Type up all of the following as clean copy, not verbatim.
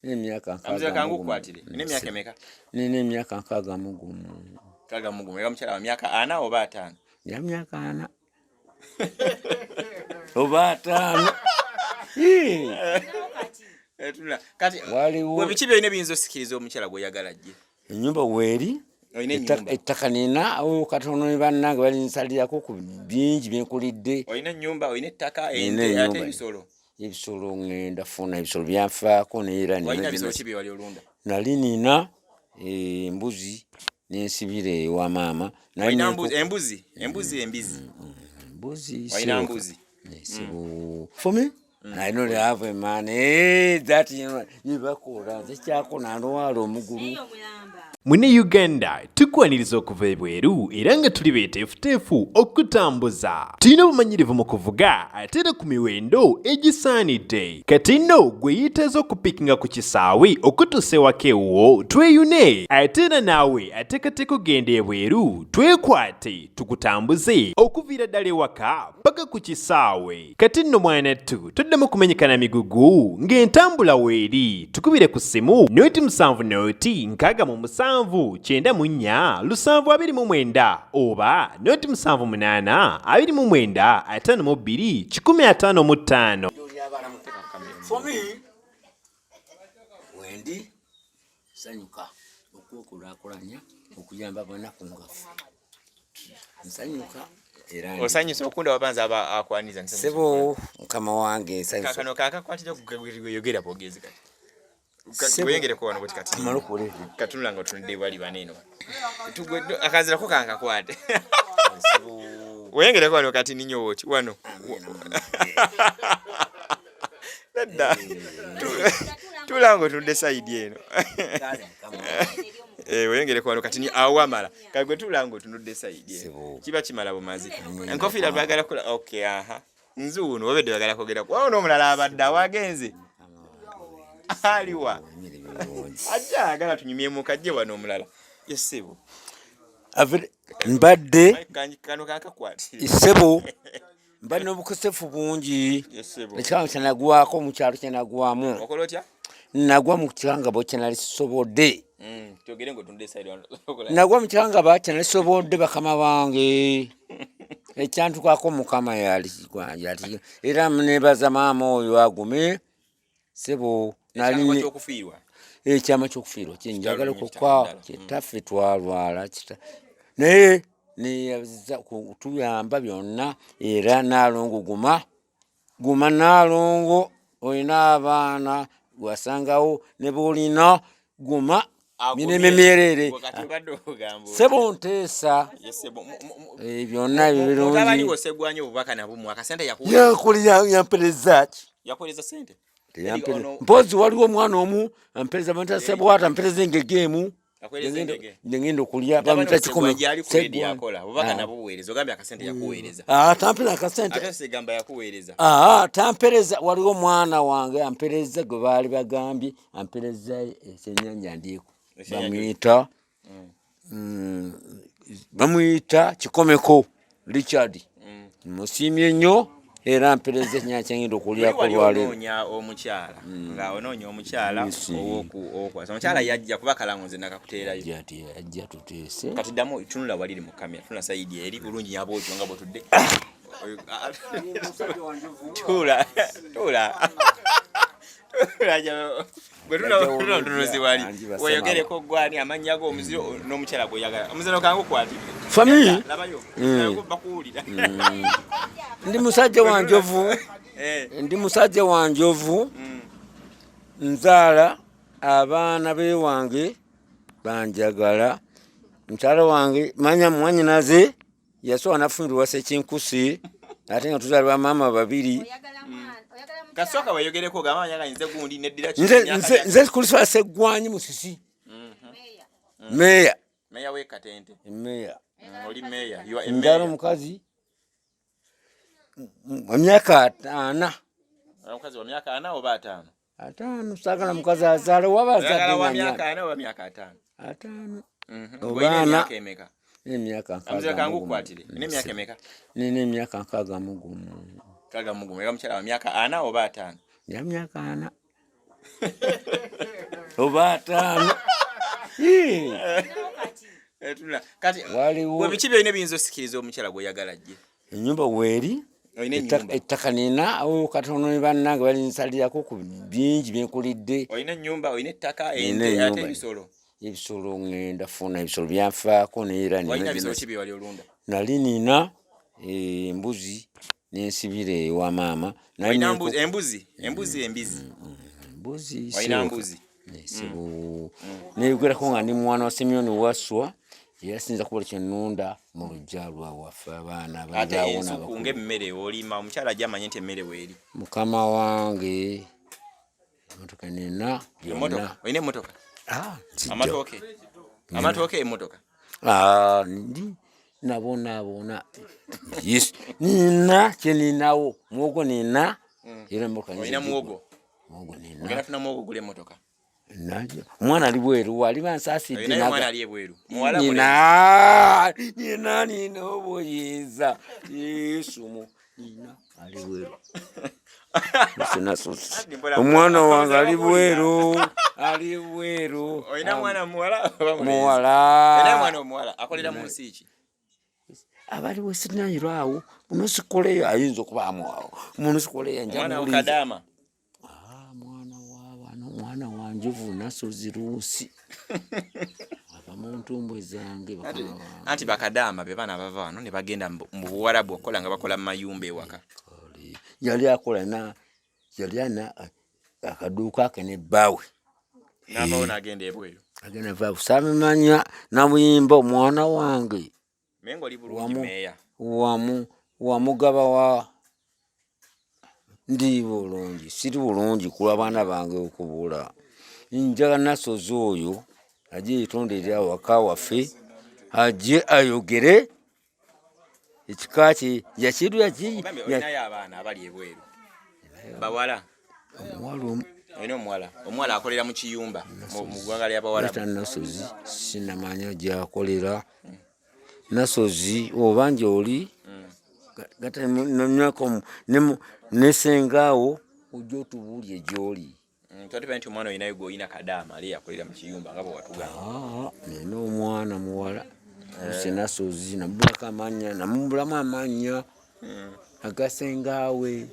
Emyaka Amuzira kangu kwatire. Emyaka emeka? Nina emyaka nkaaga mu gumu. Kaga mugumu. Ega mukyala wa myaka 4 oba 5? Ya myaka 4. Oba 5. Etula. Kati waliwo biki byine binzo sikiriza omukyala gwe yagala jje. Ennyumba weri. Ettaka nina awo katono ne bannange balinsalirako ku bingi byenkulidde. Oyina ennyumba, oyina ettaka, ente ate ebisolo. Ebisolo ngenda funa ebisolo byanfaako neera oyina ebisolo kibi wali olunda. Nali nina embuzi n'ensibire ewa maama. Oyina embuzi embizi. Mbuzi. Oyina mbuzi. For me? I know they have a man. Hey, that you bakura. The chako na ndwalo omuguru. Mune Uganda tukwaniriza okuva ebweru era nga tuli beeteefuteefu okutambuza. Tulina obumanyirivu mu kuvuga ate era ku miwendo egisaanidde. Kati nno gwe yeetaaza okupikinga ku kisaawe okutuusa ewaka ewuwo tweyune. Ate era naawe ateekateeka ogenda ebweru twekwate tukutambuze okuviira ddala ewaka paka ku kisaawe. Kati nno mwanattu toddamu kumenyekana migugu ng'entambula weeri. Tukubire ku ssimu noti 7 noti 6 94 729 oba noti 78 29 52 155. For me, Wendy, sanyuka okukulakulanya okuyamba bonna ku ngafu. Nsanyuka era osanyusa okunda wabanza aba akwaniza nsanyusa. Sebo mukama wange nsanyusa. Kakano kakakwatira kugwegera bogezi kati. Wengere ko wano kati malukule katunula ngo tunde bali baneno tugwe akazira ko kanka kwate wengere ko wano kati ninyo woti wano dada tulango tunde side eno wengere ko wano kati ni awamala kagwe tulango tunde side eno kiba kimala bumazi enkofira bagala kula okay aha nzuno wabede bagala kogera kwa no mulala abadda wagenze aliwa aja agala tunyumye mu kajje wano omulala yesebo mbadde kano kakakwati isebo mbadde obukosefu bungi yesebo ekyangu kyanagwako mu kyalo kyanagwamu okolotya nagwa mu kyangabo kyanalisobodde togere ngo tunde side nagwa mu kyangabo kyanalisobodde bakama bange ekyantukako mukama yali era nebaza maama oyo agume sebo nalini okufirwa ekyama kyokufirwa kinjagala kokwa kitaffe twalwala kita naye neyaza kutuyamba byonna era nalongo guma nalongo oyina abaana wasangawo ne bolina guma miremere sebo nteesa byonna birungi abali wosegwanya obubaka nabo mu akasente yampeleza sente mpozi waliwo omwana omu ampereza bantasebwata ampereza engegemu ngenda okulya bamita 10 segwanya yakola obubaka nabo buweereza ogambye akasente yakuweereza tampera akasente ate segamba yakuweereza tampereza waliwo omwana wange ampereza gwe baali bagambye ampereza ekyenyanja ndiiko bamuyita kikomeko Richard musiimye nnyo era mpereze nyakya ngendo okulyako lwale onoonya omukyala nga onoonya omukyala owokwasa omukyala yajja kuba kalangonze nakakuteerayo yajja tuteese kati ddamu tunula waliri mu kamera tunula sayidi eri bulungi nyabotyo nga bwetudde tula bwetuna ntunuzi wali weyogereko gwani amanya go omuziro n'omukyala gwe yagala omuziro kangu kwati family labayo bakuwulira ndi musajja wa njovu nzaala abaana bewange banjagala mukyala wange manya mwanyinaze yasowa nafunirwa sekinkusi ate nga tuzaalibwa maama babiri kasoka wayogereko gamanya nze gundi neddira nze kuliswa segwanyi musisi meya we Katente meya oli meya you are a ndaro mukazi wa myaka 5 mukazi wa myaka 4 oba 5 5 sagala mukazi azale wabaza wa myaka 4 oba myaka 5 obana emeka emyaka amuzira kangu kwatire ne myaka emeka nene emyaka 6 kaga mugumu era mukyala wa myaka 4 oba 5 ya myaka 4 oba 5. Kati we biki byolina biyinza osikiriza omukyala gweyagala jje? Ennyumba weeri, ettaka nina katono ne bannange balinsalirako ku bingi byenkulidde. Olina ennyumba, olina ettaka, ente, ate ebisolo? Ebisolo ngenda funa ebisolo byanfaako neera olina bisolo ki bye wali olunda? nali nina embuzi n'ensibire ewa maama. Olina embuzi? Olina mbuzi? Neyogerako nga ndi mwana wa Simyoni Waswa yasinza kuba kyennunda mu luggya lwawaffe abaana ate ensuku ng'emmere olima omukyala ajja amanye nti emmere weeri. Mukama wange emotoka nina. Olina emmotoka? Amatooke emmotoka? Ndi nabonaabona. Yes, nina kyeninawo muwogo nina era emmotoka. Olina muwogo? Nina. Ogenda funa muwogo gula emmotoka? Najo omwana ali bweru aliba nsaasidde. Olina omwana ali ebweru? Nina obuyinza Yesu nina ali bweru. Omwana wange ali bweru. Olina mwana muwala? Olina mwana omuwala akolera mu nsi ki? Abaliwo sinayirwawo muno sikoleyo ayinza okubaamu awo muno sikoleyo mwana ukadaama. Mwana wanjuvu nasozi Ruusi ava mu ntumbwe zange. Anti bakadaama be baana bava wano ne bagenda mu Buwarabu okukola nga bakola mu mayumba ewaka. Yali akola yali ana akaduuka ke ne bbaawe. N'avaawo n'agenda ebweru. Agenda vaawo saamanya nabuyimba omwana wange. Mengo oli bulungi meeya. Wamugaba wa ndi bulungi siri bulungi kuba abaana bange okubula. Njagala nasozi oyo ajje yitondere awaka waffe ajje ayogere ekika kye yakirwa olinayo abaana abali ebweru bawala? Olina omuwala akolera mu kiyumba mu ggwanga ly'Abawarabu? Nasozi sinamanya gy'akolera. Nasozi oba ngy'oli gatanonyako nesengaawo ojja otubuulye gy'oli. Totubanye nti omwana olinayo gw'olina kadaama ali akolera mu kiyumba nga bwe watugamba. Nina omwana muwala Nasozi namubulako amannya namubulamu amannya agasengaawe.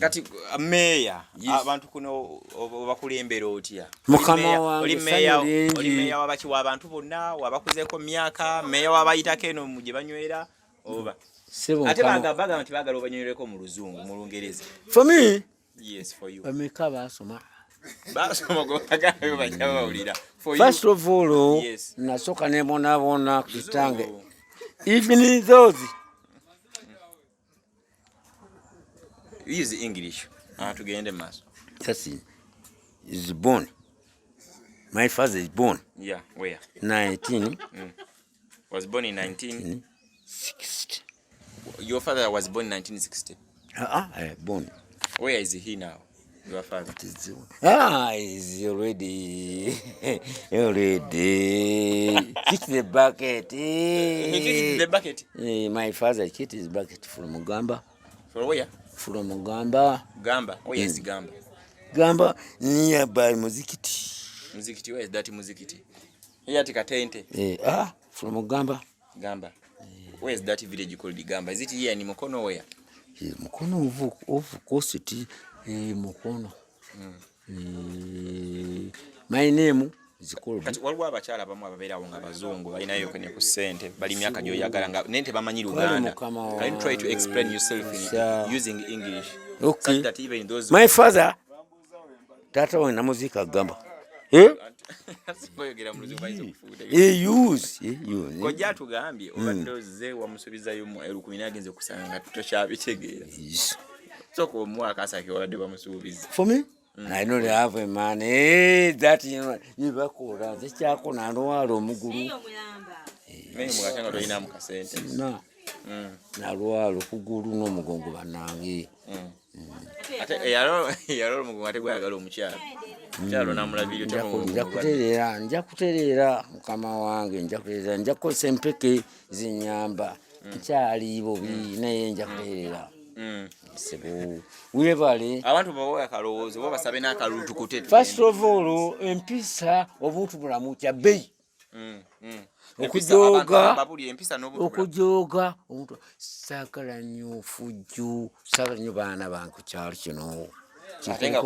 Kati meeya abantu kuno bakulembera otya? Mukama wange oli meeya wabaki w'abantu bonna wabakuzeeko myaka meeya wabayitako eno mu gye banywera oba? Ate bagamba nti baagala obanywereko mu luzungu mu Lungereza. For me? Yes, for you. Bameka basoma. Basoma go bagala bajja bawulira. For you. First of all, yes. Nasoka ne bona kitange. Even those. Use English. Tugende maso. Yes, is born. My father is born. Yeah, where? 19. Was born in 1960. Your father was born in 1960. Born. Where is he now? Your father? He's already kicked the bucket. He kicked the bucket? My father kicked his bucket from Gamba. From where? From Gamba. Gamba? Where is Gamba? Gamba nearby Muzikiti. Muzikiti, where is that Muzikiti? Here at Katente. From Gamba. Gamba. Where is that village called Gamba? Is it here in Mukono where? Mukono of course it Mukono. My name is called. Kati waliwo abakyala abamu ababeera awo nga bazungu balinayo kwenye ku ssente bali myaka gy'oyagala nga nente bamanyi Luganda. Can you try to explain yourself in using English? Okay. Such that even those my father tata wange namuzika Gamba. Kojja atugambye obadde ozze wamusuubizayo mu 10 agenze kusanga nga tokyabitegeera. Sooka omwaka asake wabadde bamusuubiza. For me? I don't have a man. That you bakola zekyako nalwala omugulu. Naye mwakanga tolina mu kasente. Nalwala okugulu n'omugongo bannange. Ate eyalwala omugongo ate gwayagala omukyala. Omukyala namulabirira nja kutereera mukama wange nja kukozesa empeke zinyamba nkyali bobi naye nja kutereera. Sebo webale abantu bawoya kalowoozo bo basabe n'akalulu tukute. First of all empisa obuntu bulamu kya bei. Okujoga omuntu saagala nnyo fujjo, saagala nnyo baana bange ku kyalo kino. Saagala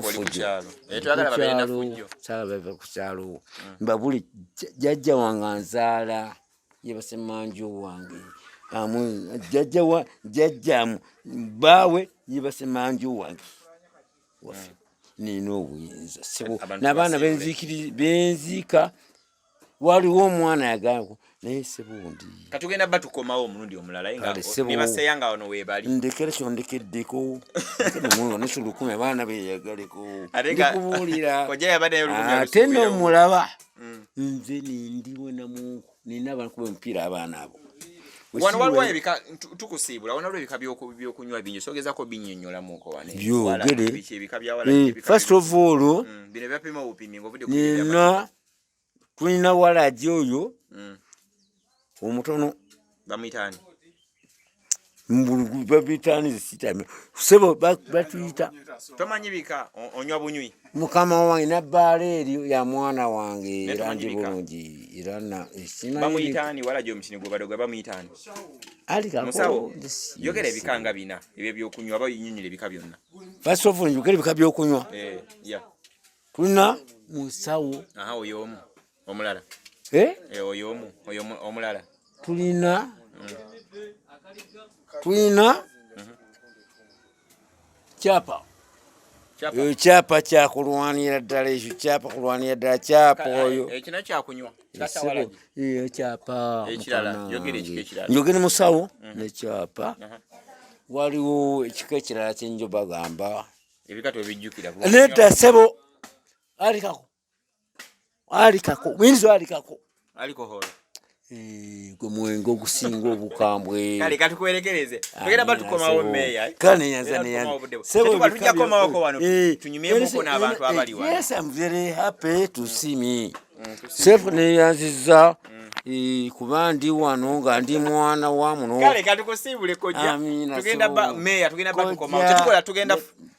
ku kyalo mbabuli jjajja wange nzaala yebase manju wange jjajja baawe yebase manju wange nina obuyinza n'abaana benziika waliwo omwana yagamba naye sebundi katugenda batukomawo omulundi omulala nebaseyanga wano weebali ndekera kyondekeddeko nesulukumi abaana beyagaleko ndikubuulira ate nomulaba nze nindiwe namunku nina abankuba omupiira abaana abo wano waliwo ebika tukusiibula wano waliwo ebika by'okunywa bingi sogezako binnyonnyolamuko byogere first of all bino byapima obupimi nina tulina walaji oyo omutono bamuyitaani babiyitaani zisitami sebo batuyita tomanyi bika onywa bunywi mukama wange nabbaala eryo ya mwana wange era ndi bulungi era bamuyitaani walaji omutini gwe badoga bamuyitaani musawo yogera ebika nga bina ebyo ebyokunywa bayinyonyera ebika byonna first of all njogera ebika by'okunywa tulina musawo oyo omu omulala oyo omu oyo omulala tulina kyapa kyakulwanira ddala ekyo kyapa kulwanira ddala kyapa oyo ekino kyakunywa kyapa njogere musawo nekyapa waliwo ekika ekirala kyenjo bagamba ebikato ebijjukira nedda sebo alikako mwinzo alikako alikoholo gwe mwenge ogusinga obukambwe kale katukwerekereze tugenda batukomawo meya kale nyanza sebo tujja komawoko wano tunyumyemoko n'abantu abali wano. Yes, I'm very happy to see me. Sebo neyanziza kuba ndi wano nga ndi mwana wa muno kale katukusiibule kojja tugenda meya tugenda batukomawo tetukola tugenda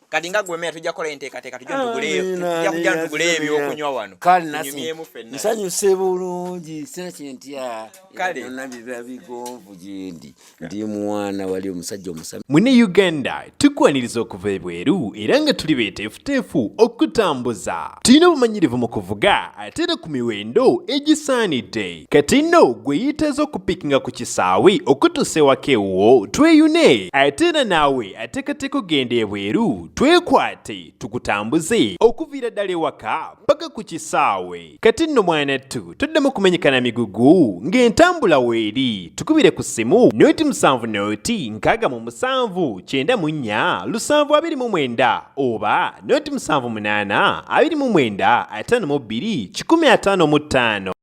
kati nga gwe meya tujja kola enteekateeka tujja ntugule ebyokunywa wano tunyumyemu ffenna nsanyuse bulungi sina kyentya byonna biba bigonvu gyendi ndi mwana wali omusajja omusami mune Uganda tukwaniriza okuva ebweru era nga tuli beeteefuteefu okutambuza tulina obumanyirivu mu kuvuga ate era ku miwendo egisaanidde kati nno gwe yeetaaza okupikinga ku kisaawe okutuusa ewaka ewuwo tweyune ate era naawe ateekateeka ogenda ebweru twekwate tukutambuze okuviira ddala ewaka paka ku kisaawe kati nno mwanattu toddamu kumenyekana migugu ng'entambula weeri tukubire ku ssimu noti 7 noti 6 7 9 7 oba noti 7 8 29 52 155.